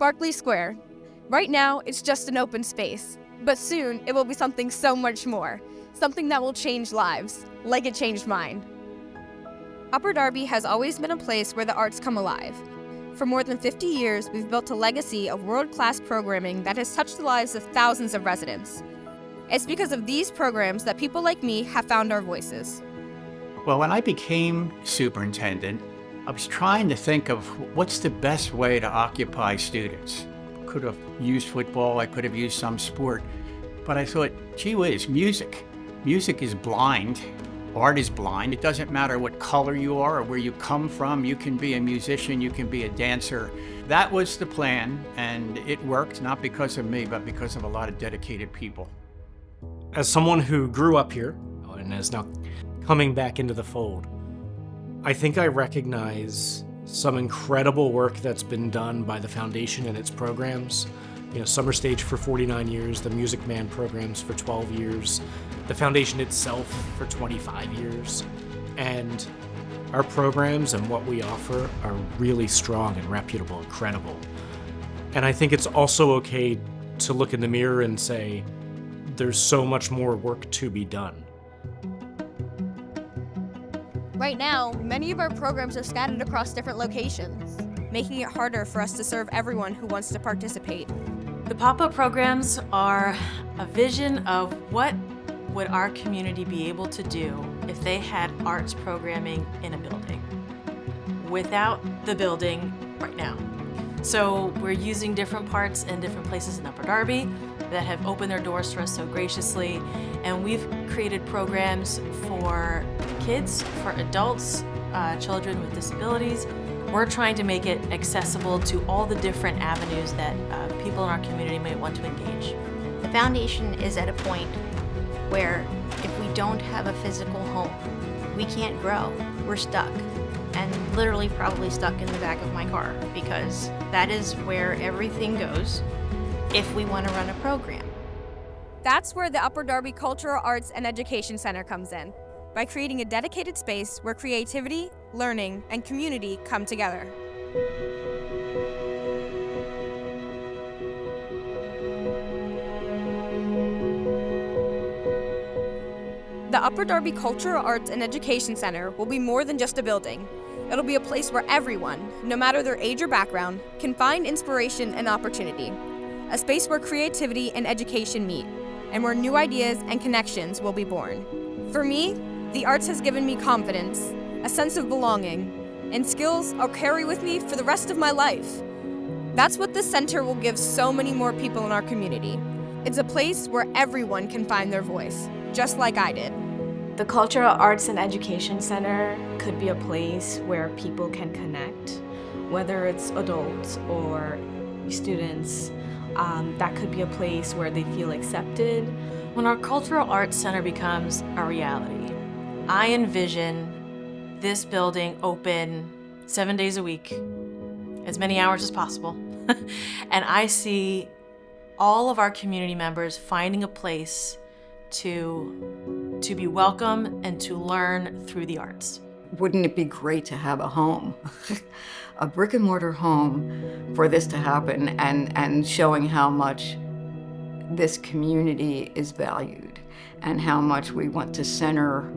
Barclay Square. Right now, it's just an open space, but soon it will be something so much more, something that will change lives, like it changed mine. Upper Darby has always been a place where the arts come alive. For more than 50 years, we've built a legacy of world-class programming that has touched the lives of thousands of residents. It's because of these programs that people like me have found our voices. Well, when I became superintendent, I was trying to think of what's the best way to occupy students. Could have used football, I could have used some sport, but I thought, gee whiz, music. Music is blind, art is blind. It doesn't matter what color you are or where you come from. You can be a musician, you can be a dancer. That was the plan, and it worked, not because of me, but because of a lot of dedicated people. As someone who grew up here and is now coming back into the fold, I think I recognize some incredible work that's been done by the foundation and its programs. Summer Stage for 49 years, the Music Man programs for 12 years, the foundation itself for 25 years. And our programs and what we offer are really strong and reputable and credible. And I think it's also okay to look in the mirror and say, there's so much more work to be done. Right now, many of our programs are scattered across different locations, making it harder for us to serve everyone who wants to participate. The pop-up programs are a vision of what would our community be able to do if they had arts programming in a building without the building right now. So we're using different parts in different places in Upper Darby that have opened their doors for us so graciously, and we've created programs for kids, for adults, children with disabilities. We're trying to make it accessible to all the different avenues that people in our community may want to engage. The foundation is at a point where if we don't have a physical home, we can't grow. We're stuck, and literally probably stuck in the back of my car, because that is where everything goes if we want to run a program. That's where the Upper Darby Cultural Arts and Education Center comes in, by creating a dedicated space where creativity, learning, and community come together. The Upper Darby Cultural Arts and Education Center will be more than just a building. It'll be a place where everyone, no matter their age or background, can find inspiration and opportunity. A space where creativity and education meet, and where new ideas and connections will be born. For me, the arts has given me confidence, a sense of belonging, and skills I'll carry with me for the rest of my life. That's what this center will give so many more people in our community. It's a place where everyone can find their voice, just like I did. The Cultural Arts and Education Center could be a place where people can connect, whether it's adults or students. That could be a place where they feel accepted. When our Cultural Arts Center becomes a reality, I envision this building open 7 days a week, as many hours as possible. And I see all of our community members finding a place to be welcome and to learn through the arts. Wouldn't it be great to have a home, a brick and mortar home for this to happen, and showing how much this community is valued and how much we want to center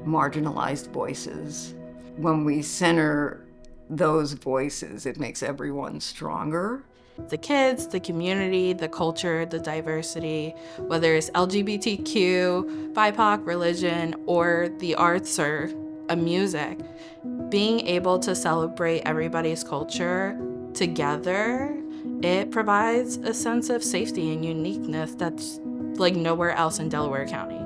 marginalized voices. When we center those voices, it makes everyone stronger. The kids, the community, the culture, the diversity, whether it's LGBTQ, BIPOC, religion, or the arts or music, being able to celebrate everybody's culture together, it provides a sense of safety and uniqueness that's like nowhere else in Delaware County.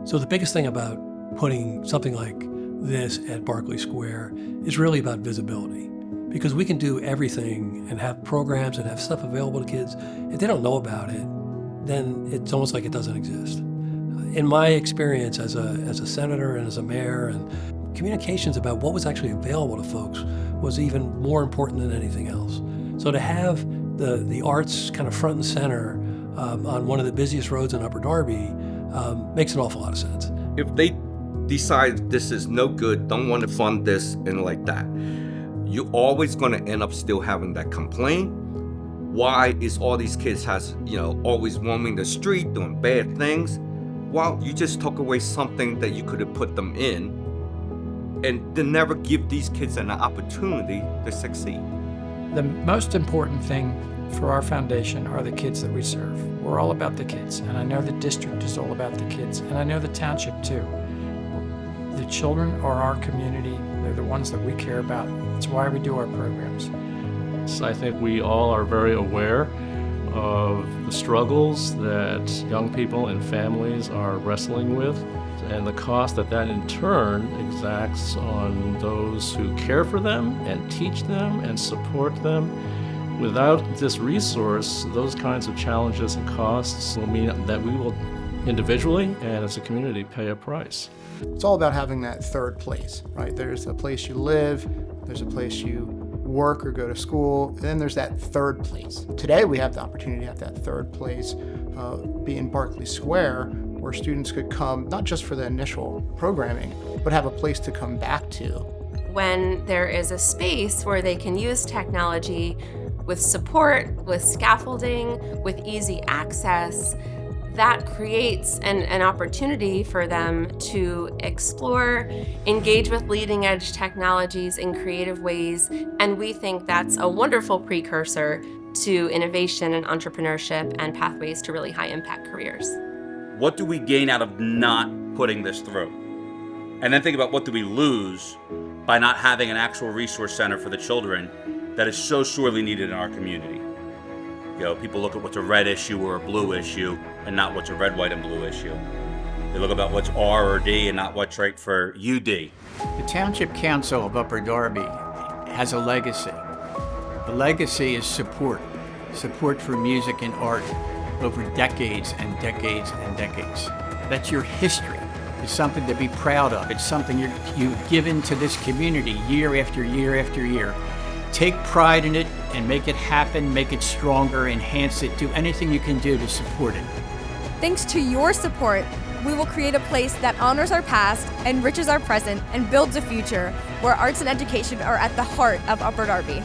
So the biggest thing about putting something like this at Barclay Square is really about visibility, because we can do everything and have programs and have stuff available to kids. If they don't know about it, then it's almost like it doesn't exist. In my experience as a senator and as a mayor, and communications about what was actually available to folks was even more important than anything else. So to have the arts kind of front and center on one of the busiest roads in Upper Darby makes an awful lot of sense. If they decide this is no good, don't want to fund this and like that, you're always going to end up still having that complaint why is all these kids always roaming the street doing bad things? Well, you just took away something that you could have put them in, and to never give these kids an opportunity to succeed. The most important thing for our foundation are the kids that we serve. We're all about the kids, and I know the district is all about the kids, and I know the township too. The children are our community. They're the ones that we care about. That's why we do our programs. So I think we all are very aware of the struggles that young people and families are wrestling with, and the cost that in turn exacts on those who care for them and teach them and support them. Without this resource, those kinds of challenges and costs will mean that we will individually and as a community pay a price. It's all about having that third place, right? There's a place you live, there's a place you work or go to school, and then there's that third place. Today we have the opportunity to have that third place be in Barclay Square, where students could come not just for the initial programming, but have a place to come back to. When there is a space where they can use technology with support, with scaffolding, with easy access, that creates an opportunity for them to explore, engage with leading edge technologies in creative ways, and we think that's a wonderful precursor to innovation and entrepreneurship and pathways to really high impact careers. What do we gain out of not putting this through? And then think about what do we lose by not having an actual resource center for the children that is so sorely needed in our community. People look at what's a red issue or a blue issue and not what's a red, white, and blue issue. They look about what's R or D and not what's right for UD. The Township Council of Upper Darby has a legacy. The legacy is support for music and art over decades and decades and decades. That's your history. It's something to be proud of. It's something you've given to this community year after year after year. Take pride in it and make it happen, make it stronger, enhance it, do anything you can do to support it. Thanks to your support, we will create a place that honors our past, enriches our present, and builds a future where arts and education are at the heart of Upper Darby.